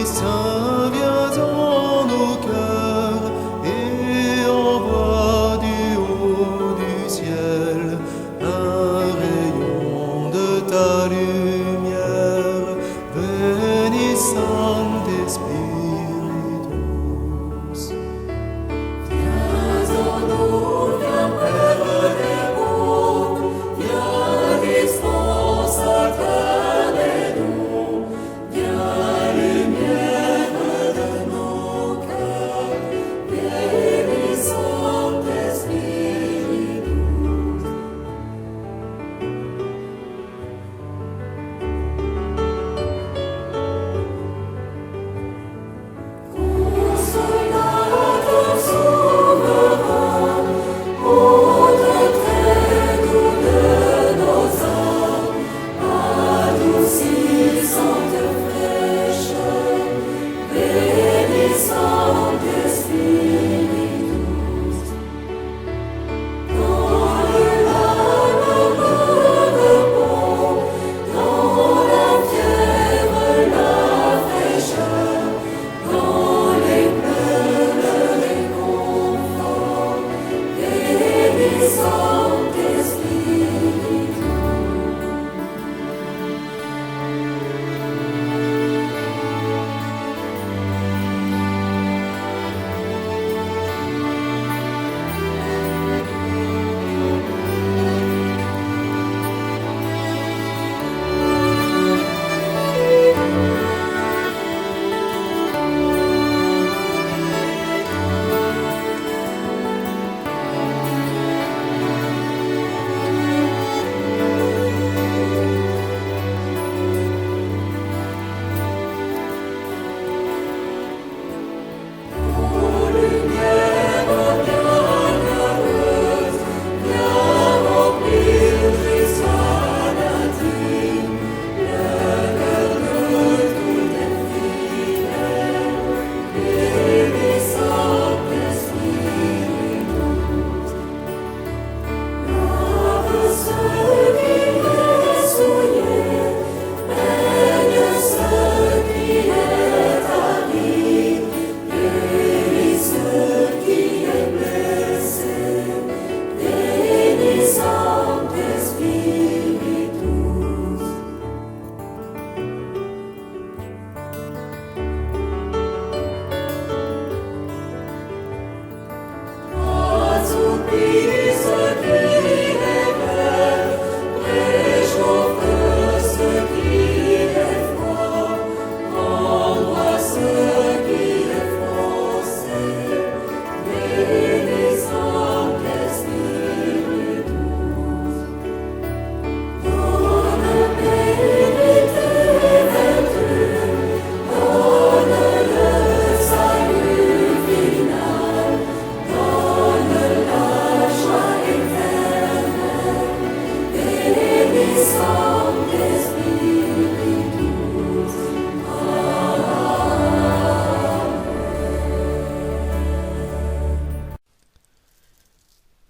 Saint, viens dans nos cœurs et envoie du haut du ciel un rayon de ta lumière. Bénis Saint-Esprit.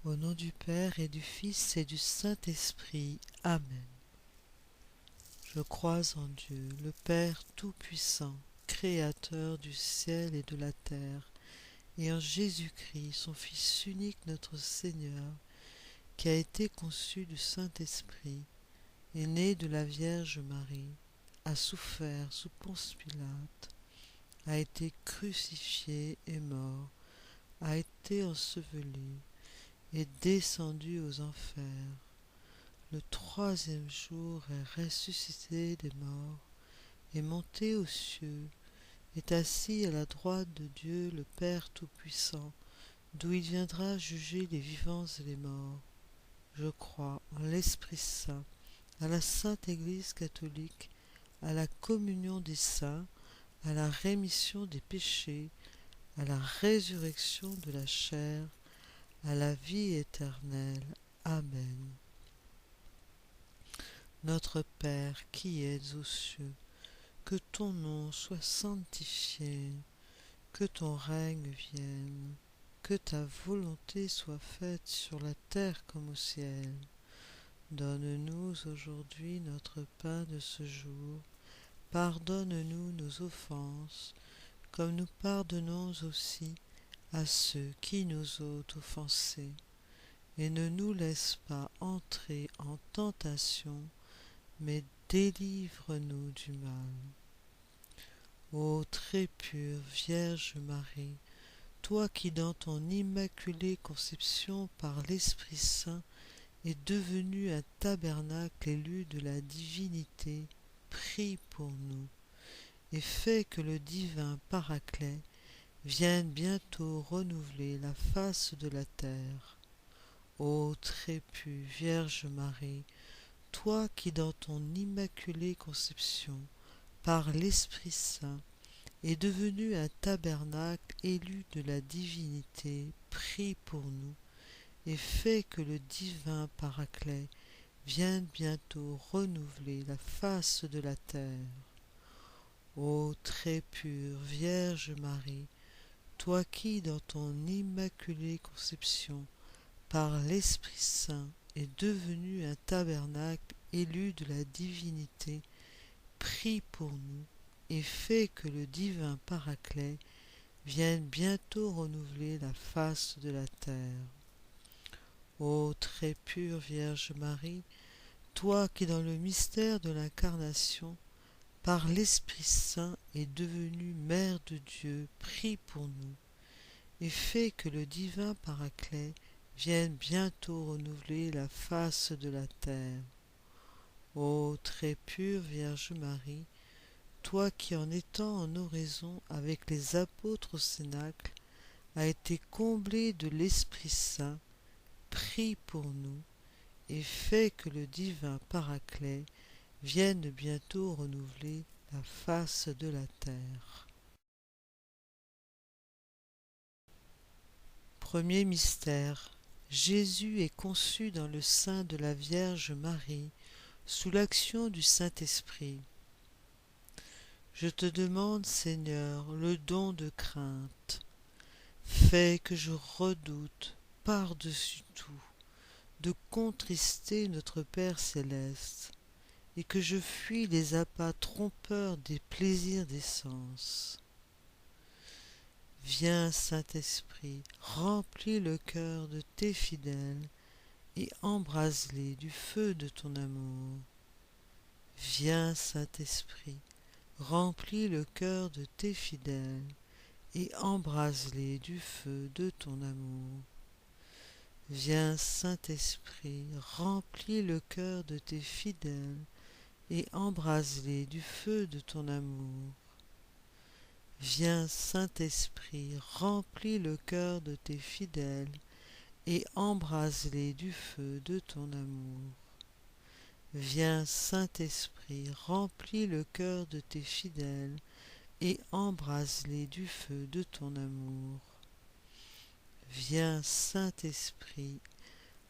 Au nom du Père et du Fils et du Saint-Esprit. Amen. Je crois en Dieu, le Père Tout-Puissant, Créateur du ciel et de la terre, et en Jésus-Christ, son Fils unique, notre Seigneur, qui a été conçu du Saint-Esprit, est né de la Vierge Marie, a souffert sous Ponce Pilate, a été crucifié et mort, a été enseveli, est descendu aux enfers. Le troisième jour est ressuscité des morts, est monté aux cieux, est assis à la droite de Dieu le Père Tout-Puissant, d'où il viendra juger les vivants et les morts. Je crois en l'Esprit Saint, à la Sainte Église catholique, à la communion des saints, à la rémission des péchés, à la résurrection de la chair, à la vie éternelle. Amen. Notre Père qui es aux cieux, que ton nom soit sanctifié, que ton règne vienne, que ta volonté soit faite sur la terre comme au ciel. Donne-nous aujourd'hui notre pain de ce jour. pardonne-nous nos offenses, comme nous pardonnons aussi à ceux qui nous ont offensés. Et ne nous laisse pas entrer en tentation, mais délivre-nous du mal. Ô très pure Vierge Marie, toi qui dans ton immaculée conception par l'Esprit Saint es devenue un tabernacle élu de la divinité, prie pour nous, et fais que le divin Paraclet vienne bientôt renouveler la face de la terre. Ô très pure Vierge Marie, toi qui dans ton immaculée conception, par l'Esprit Saint, est devenu un tabernacle élu de la divinité, prie pour nous, et fais que le divin Paraclet vienne bientôt renouveler la face de la terre. Ô très pure Vierge Marie, toi qui dans ton immaculée conception, par l'Esprit Saint, est devenu un tabernacle élu de la divinité, prie pour nous, et fais que le divin Paraclet vienne bientôt renouveler la face de la terre. Ô très pure Vierge Marie, toi qui dans le mystère de l'incarnation, par l'Esprit Saint est devenue Mère de Dieu, prie pour nous, et fais que le divin Paraclet vienne bientôt renouveler la face de la terre. Ô très pure Vierge Marie, toi qui en étant en oraison avec les apôtres au Cénacle, a été comblée de l'Esprit Saint, prie pour nous, et fais que le divin Paraclet vienne bientôt renouveler la face de la terre. Premier mystère. Jésus est conçu dans le sein de la Vierge Marie, sous l'action du Saint-Esprit. Je te demande, Seigneur, le don de crainte. Fais que je redoute, par-dessus tout, de contrister notre Père céleste, et que je fuis les appâts trompeurs des plaisirs des sens. Viens, Saint-Esprit, remplis le cœur de tes fidèles et embrase-les du feu de ton amour. Viens, Saint-Esprit, remplis le cœur de tes fidèles et embrase-les du feu de ton amour. Viens, Saint-Esprit, remplis le cœur de tes fidèles et embrase-les du feu de ton amour. Viens, Saint-Esprit, remplis le cœur de tes fidèles et embrase-les du feu de ton amour. Viens, Saint-Esprit, remplis le cœur de tes fidèles et embrase-les du feu de ton amour. Viens, Saint-Esprit,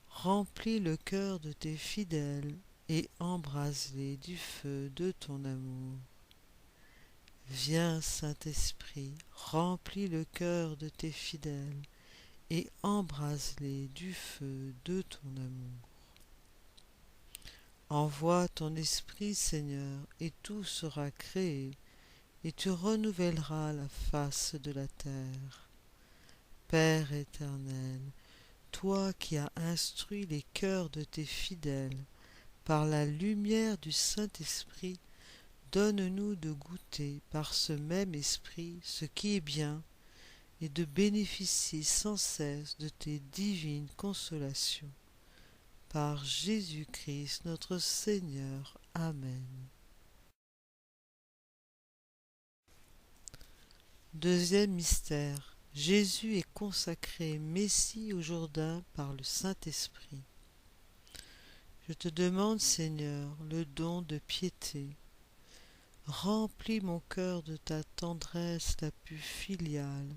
remplis le cœur de tes fidèles et embrase-les du feu de ton amour. Viens, Saint-Esprit, remplis le cœur de tes fidèles et embrase-les du feu de ton amour. Envoie ton Esprit, Seigneur, et tout sera créé, et tu renouvelleras la face de la terre. Père éternel, toi qui as instruit les cœurs de tes fidèles par la lumière du Saint-Esprit, donne-nous de goûter par ce même esprit ce qui est bien et de bénéficier sans cesse de tes divines consolations. Par Jésus-Christ notre Seigneur. Amen. Deuxième mystère. Jésus est consacré Messie au Jourdain par le Saint-Esprit. Je te demande, Seigneur, le don de piété. Remplis mon cœur de ta tendresse la plus filiale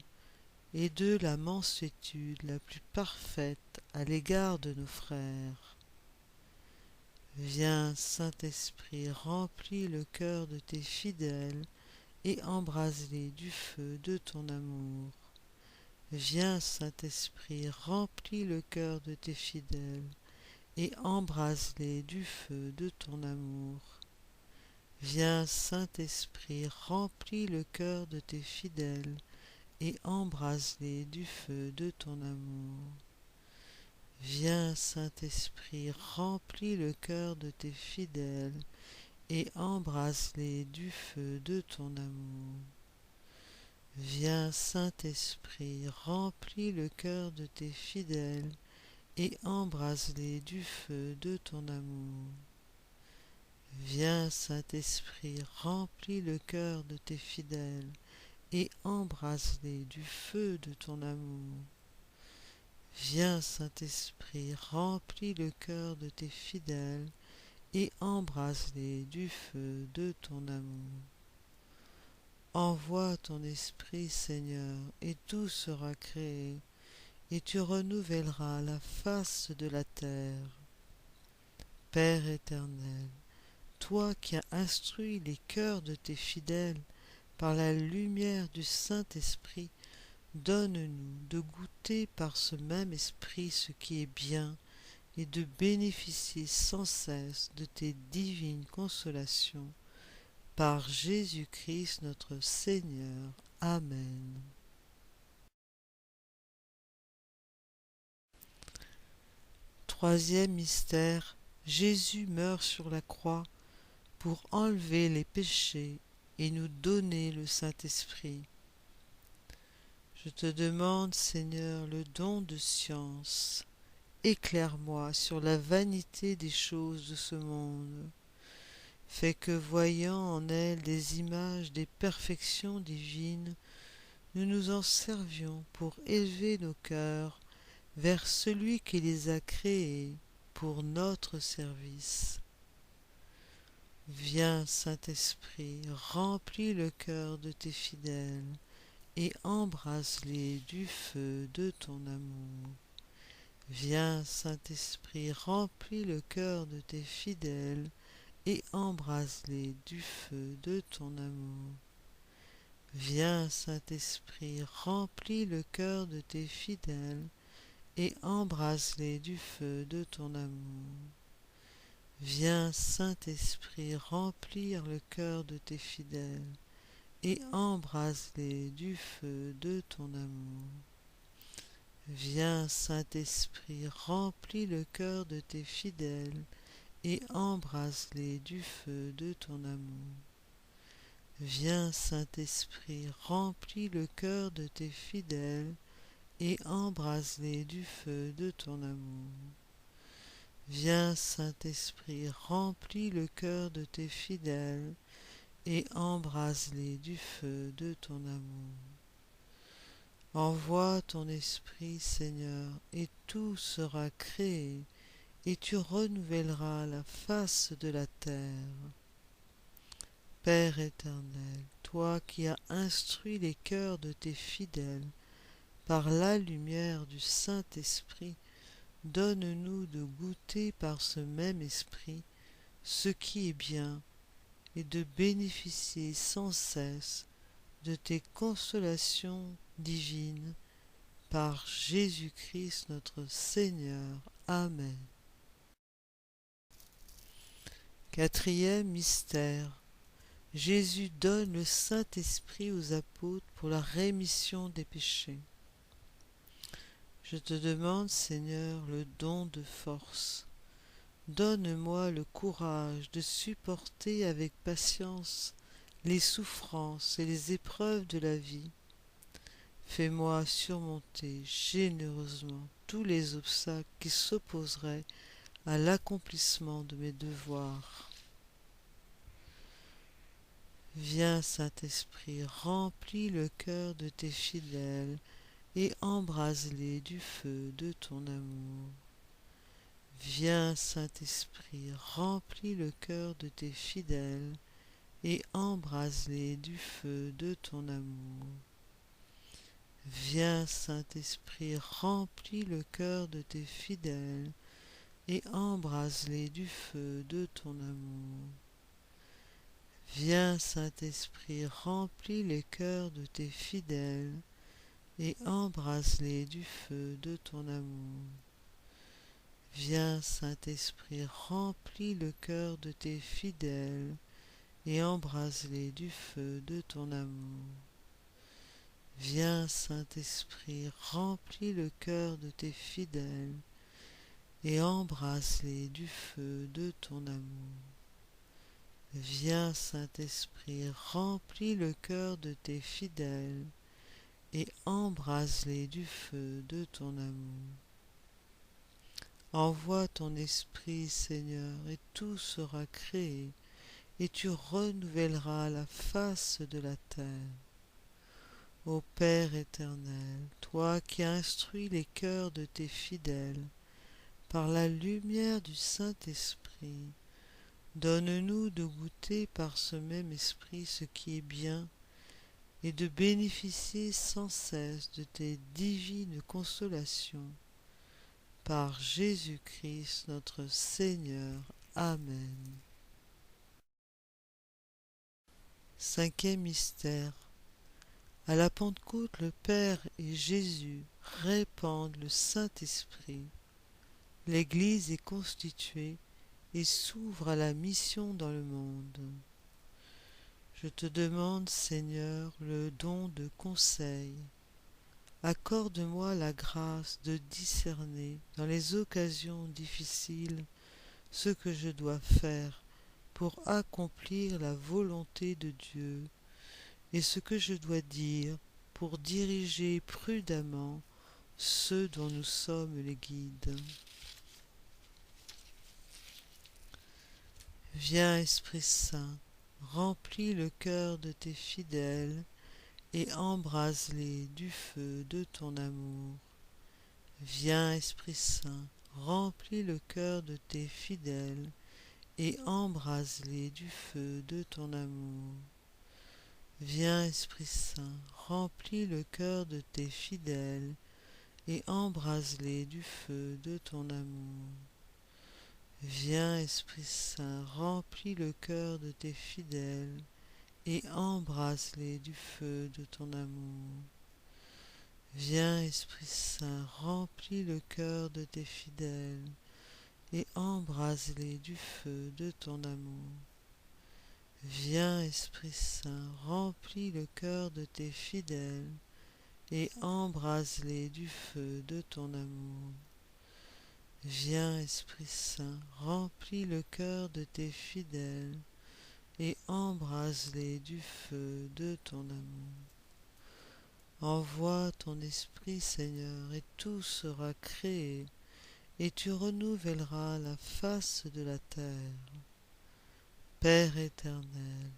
et de la mansuétude la plus parfaite à l'égard de nos frères. Viens, Saint-Esprit, remplis le cœur de tes fidèles et embrase-les du feu de ton amour. Viens, Saint-Esprit, remplis le cœur de tes fidèles et embrase-les du feu de ton amour. Viens, Saint-Esprit, remplis le cœur de tes fidèles et embrase-les du feu de ton amour. Viens, Saint-Esprit, remplis le cœur de tes fidèles et embrase-les du feu de ton amour. Viens, Saint-Esprit, remplis le cœur de tes fidèles et embrase-les du feu de ton amour. Viens, Saint-Esprit, remplis le cœur de tes fidèles et embrase-les du feu de ton amour. Viens, Saint-Esprit, remplis le cœur de tes fidèles et embrase-les du feu de ton amour. Envoie ton Esprit, Seigneur, et tout sera créé, et tu renouvelleras la face de la terre. Père éternel, toi qui as instruit les cœurs de tes fidèles par la lumière du Saint-Esprit, donne-nous de goûter par ce même esprit ce qui est bien et de bénéficier sans cesse de tes divines consolations. Par Jésus-Christ notre Seigneur. Amen. Troisième mystère, Jésus meurt sur la croix pour enlever les péchés et nous donner le Saint-Esprit. Je te demande, Seigneur, le don de science. Éclaire-moi sur la vanité des choses de ce monde. Fais que, voyant en elles des images des perfections divines, nous nous en servions pour élever nos cœurs vers celui qui les a créés pour notre service. Viens, Saint-Esprit, remplis le cœur de tes fidèles et embrase-les du feu de ton amour. Viens, Saint-Esprit, remplis le cœur de tes fidèles et embrase-les du feu de ton amour. Viens, Saint-Esprit, remplis le cœur de tes fidèles et embrase-les du feu de ton amour. Viens, Saint-Esprit, remplir le cœur de tes fidèles et embrase-les du feu de ton amour. Viens, Saint-Esprit, remplis le cœur de tes fidèles et embrase-les du feu de ton amour. Viens, Saint-Esprit, remplis le cœur de tes fidèles et embrase-les du feu de ton amour. Viens, Saint-Esprit, remplis le cœur de tes fidèles et embrase-les du feu de ton amour. Envoie ton Esprit, Seigneur, et tout sera créé, et tu renouvelleras la face de la terre. Père éternel, toi qui as instruit les cœurs de tes fidèles par la lumière du Saint-Esprit, donne-nous de goûter par ce même esprit ce qui est bien et de bénéficier sans cesse de tes consolations divines par Jésus-Christ notre Seigneur. Amen. Quatrième mystère. Jésus donne le Saint-Esprit aux apôtres pour la rémission des péchés. Je te demande, Seigneur, le don de force. Donne-moi le courage de supporter avec patience les souffrances et les épreuves de la vie. Fais-moi surmonter généreusement tous les obstacles qui s'opposeraient à l'accomplissement de mes devoirs. Viens, Saint-Esprit, remplis le cœur de tes fidèles et embrase-les du feu de ton amour. Viens, Saint-Esprit, remplis le cœur de tes fidèles et embrase-les du feu de ton amour. Viens, Saint-Esprit, remplis le cœur de tes fidèles et embrase-les du feu de ton amour. Viens, Saint-Esprit, remplis les cœurs de tes fidèles et embrase-les du feu de ton amour. Viens, Saint-Esprit, remplis le cœur de tes fidèles et embrase-les du feu de ton amour. Viens, Saint-Esprit, remplis le cœur de tes fidèles et embrase-les du feu de ton amour. Viens, Saint-Esprit, remplis le cœur de tes fidèles et embrase-les du feu de ton amour. Envoie ton Esprit, Seigneur, et tout sera créé, et tu renouvelleras la face de la terre. Ô Père éternel, toi qui instruis les cœurs de tes fidèles par la lumière du Saint-Esprit, donne-nous de goûter par ce même esprit ce qui est bien et de bénéficier sans cesse de tes divines consolations. Par Jésus-Christ notre Seigneur. Amen. Cinquième mystère. À la Pentecôte, le Père et Jésus répandent le Saint-Esprit. L'Église est constituée et s'ouvre à la mission dans le monde. Je te demande, Seigneur, le don de conseil. Accorde-moi la grâce de discerner dans les occasions difficiles ce que je dois faire pour accomplir la volonté de Dieu et ce que je dois dire pour diriger prudemment ceux dont nous sommes les guides. Viens, Esprit Saint, remplis le cœur de tes fidèles et embrase-les du feu de ton amour. Viens, Esprit Saint, remplis le cœur de tes fidèles et embrase-les du feu de ton amour. Viens, Esprit Saint, remplis le cœur de tes fidèles et embrase-les du feu de ton amour. Viens, Esprit Saint, remplis le cœur de tes fidèles et embrase-les du feu de ton amour. Viens, Esprit Saint, remplis le cœur de tes fidèles et embrase-les du feu de ton amour. Viens, Esprit Saint, remplis le cœur de tes fidèles et embrase-les du feu de ton amour. Viens, Esprit Saint, remplis le cœur de tes fidèles et embrase-les du feu de ton amour. Envoie ton Esprit, Seigneur, et tout sera créé, et tu renouvelleras la face de la terre. Père éternel,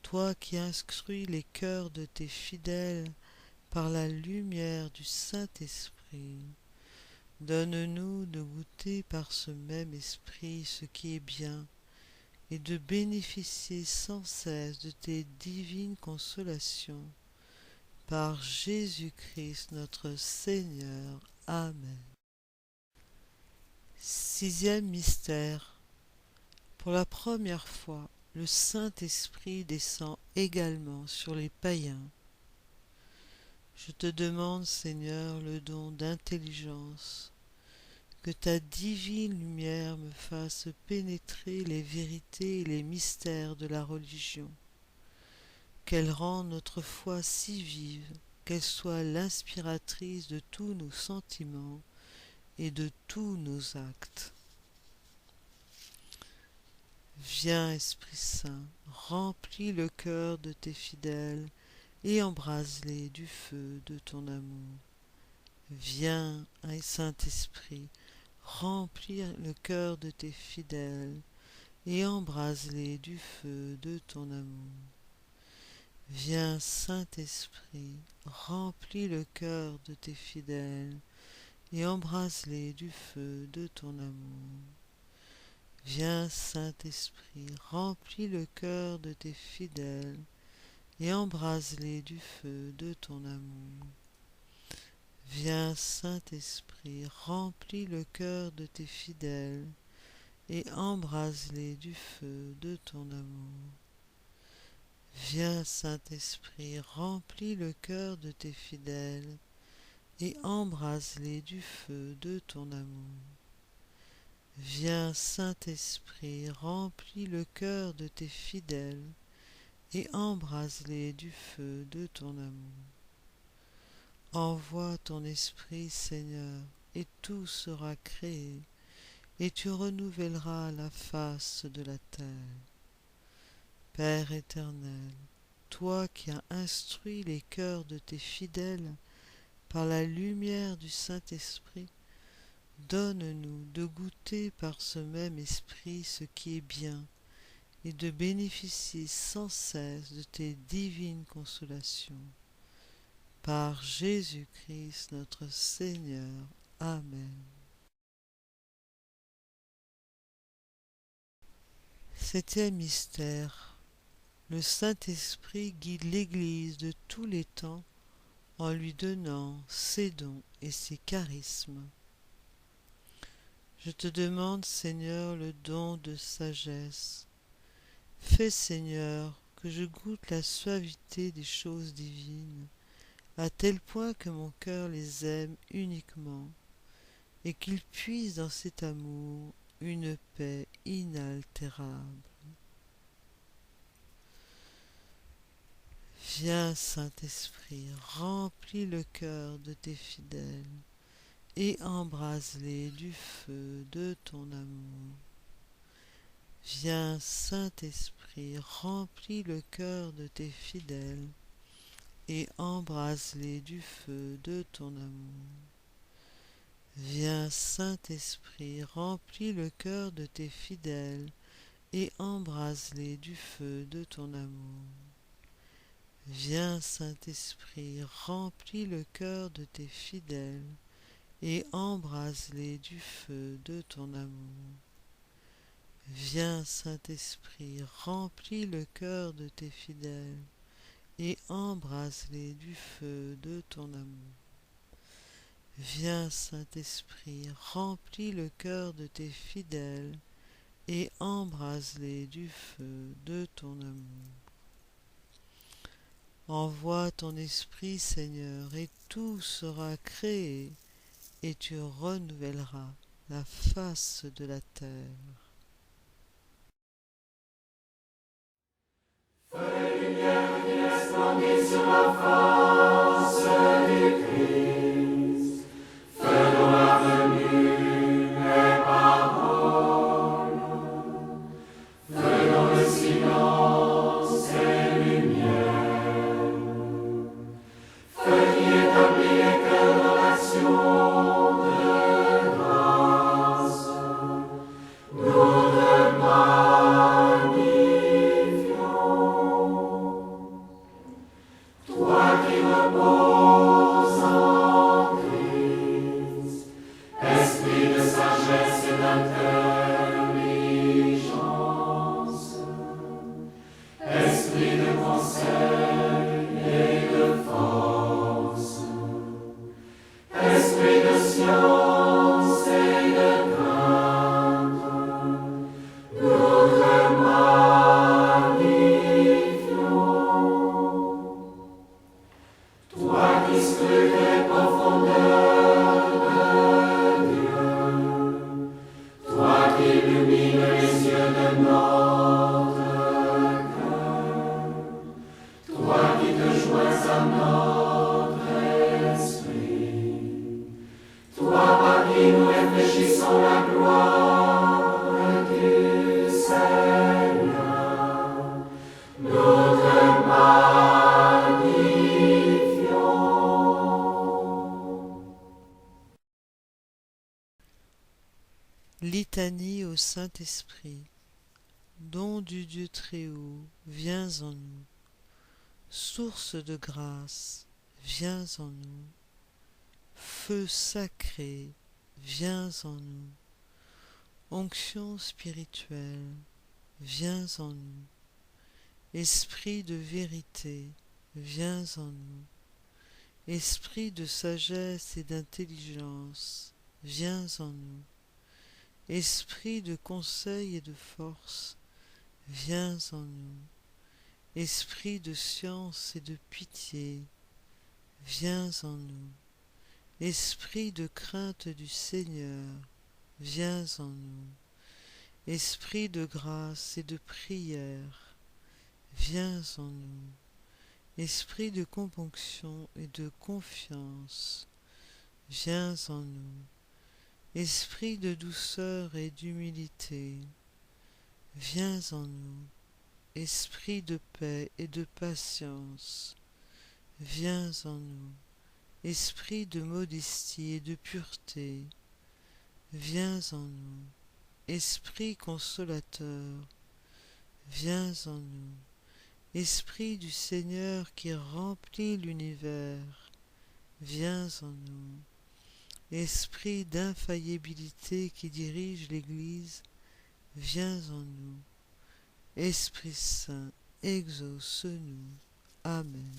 toi qui instruis les cœurs de tes fidèles par la lumière du Saint-Esprit, donne-nous de goûter par ce même esprit ce qui est bien et de bénéficier sans cesse de tes divines consolations. Par Jésus-Christ notre Seigneur. Amen. Sixième mystère. Pour la première fois, le Saint-Esprit descend également sur les païens. Je te demande, Seigneur, le don d'intelligence, que ta divine lumière me fasse pénétrer les vérités et les mystères de la religion, qu'elle rende notre foi si vive, qu'elle soit l'inspiratrice de tous nos sentiments et de tous nos actes. Viens, Esprit Saint, remplis le cœur de tes fidèles et embrase-les du feu de ton amour. Viens, Saint-Esprit, remplir le cœur de tes fidèles et embrase-les du feu de ton amour. Viens, Saint-Esprit, remplis le cœur de tes fidèles et embrase-les du feu de ton amour. Viens, Saint-Esprit, remplis le cœur de tes fidèles et embrase-les du feu de ton amour. Viens, Saint-Esprit, remplis le cœur de tes fidèles et embrase-les du feu de ton amour. Viens, Saint-Esprit, remplis le cœur de tes fidèles et embrase-les du feu de ton amour. Viens, Saint-Esprit, remplis le cœur de tes fidèles et embrase-les du feu de ton amour. Envoie ton Esprit, Seigneur, et tout sera créé, et tu renouvelleras la face de la terre. Père éternel, toi qui as instruit les cœurs de tes fidèles par la lumière du Saint-Esprit, donne-nous de goûter par ce même esprit ce qui est bien et de bénéficier sans cesse de tes divines consolations. Par Jésus-Christ notre Seigneur. Amen. Septième mystère. Le Saint-Esprit guide l'Église de tous les temps en lui donnant ses dons et ses charismes. Je te demande, Seigneur, le don de sagesse. Fais, Seigneur, que je goûte la suavité des choses divines, à tel point que mon cœur les aime uniquement, et qu'il puise dans cet amour une paix inaltérable. Viens, Saint-Esprit, remplis le cœur de tes fidèles, et embrase-les du feu de ton amour. Viens, Saint-Esprit, remplis le cœur de tes fidèles, et embrase-les du feu de ton amour. Viens, Saint-Esprit, remplis le cœur de tes fidèles, et embrase-les du feu de ton amour. Viens, Saint-Esprit, remplis le cœur de tes fidèles, et embrase-les du feu de ton amour. Viens, Saint-Esprit, remplis le cœur de tes fidèles, et embrase-les du feu de ton amour. Viens, Saint-Esprit, remplis le cœur de tes fidèles, et embrase-les du feu de ton amour. Envoie ton Esprit, Seigneur, et tout sera créé, et tu renouvelleras la face de la terre. Fais lumière qui resplendit sur la face du Christ. Fais dans l'avenue les paroles. Fais dans le silence et lumière. Fais qui établit les cœurs dans l'action de grâce. Nous te toi qui reposes en Christ, esprit de sagesse et d'intelligence, esprit de conseil et de force, esprit de science et de crainte, nous te magnifions. Toi qui scrutes les profondeurs de Dieu, toi qui illumines les yeux de notre cœur, toi qui te joins à notre esprit, toi par qui nous réfléchissons la gloire du Seigneur, nous te magnifions. Litanie au Saint-Esprit. Don du Dieu Très-Haut, viens en nous. Source de grâce, viens en nous. Feu sacré, viens en nous. Onction spirituelle, viens en nous. Esprit de vérité, viens en nous. Esprit de sagesse et d'intelligence, viens en nous. Esprit de conseil et de force, viens en nous. Esprit de science et de pitié, viens en nous. Esprit de crainte du Seigneur, viens en nous. Esprit de grâce et de prière, viens en nous. Esprit de componction et de confiance, viens en nous. Esprit de douceur et d'humilité, viens en nous. Esprit de paix et de patience, viens en nous. Esprit de modestie et de pureté, viens en nous. Esprit consolateur, viens en nous. Esprit du Seigneur qui remplit l'univers, viens en nous. Esprit d'infaillibilité qui dirige l'Église, viens en nous. Esprit Saint, exauce-nous. Amen.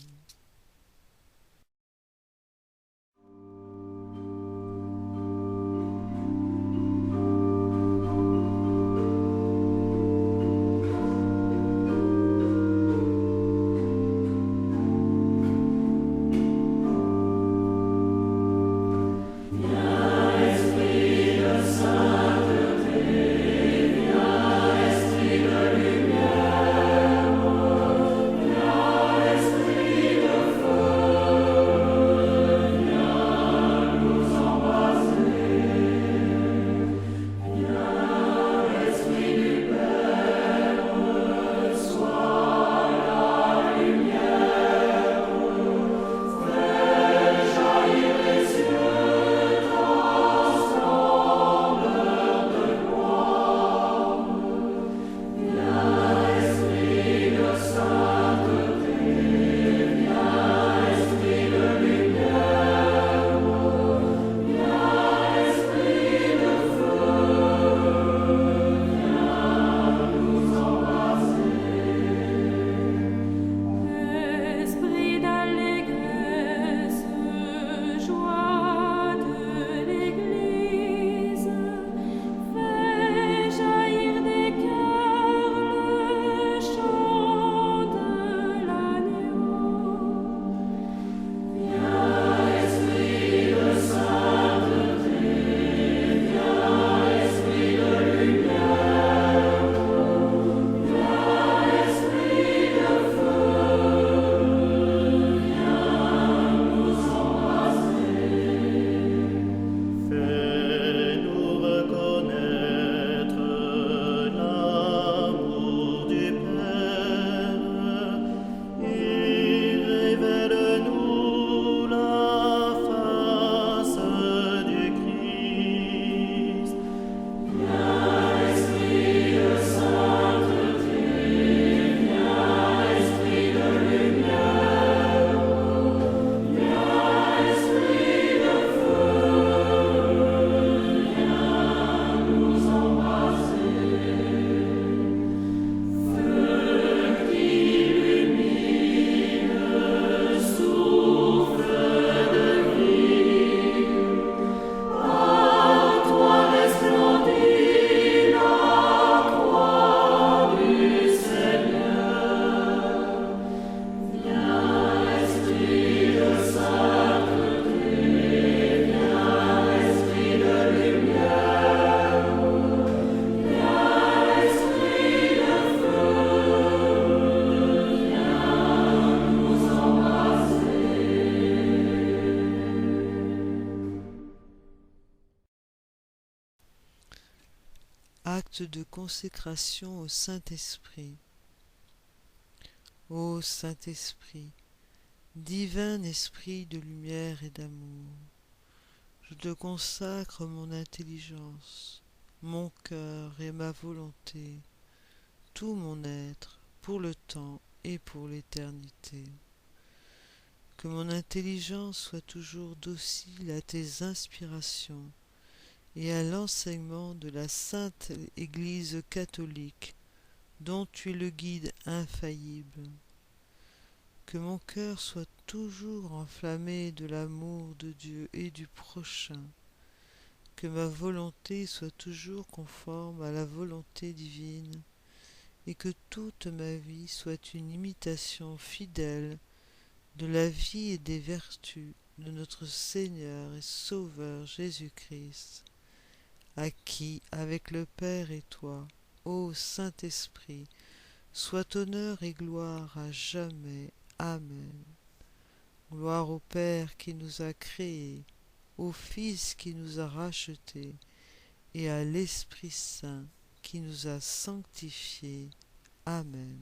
Acte de consécration au Saint-Esprit. Ô Saint-Esprit, divin esprit de lumière et d'amour, je te consacre mon intelligence, mon cœur et ma volonté, tout mon être, pour le temps et pour l'éternité. Que mon intelligence soit toujours docile à tes inspirations et à l'enseignement de la Sainte Église catholique, dont tu es le guide infaillible. Que mon cœur soit toujours enflammé de l'amour de Dieu et du prochain. Que ma volonté soit toujours conforme à la volonté divine, et que toute ma vie soit une imitation fidèle de la vie et des vertus de notre Seigneur et Sauveur Jésus-Christ. à qui, avec le Père et toi, ô Saint-Esprit, soit honneur et gloire à jamais. Amen. Gloire au Père qui nous a créés, au Fils qui nous a rachetés, et à l'Esprit Saint qui nous a sanctifiés. Amen.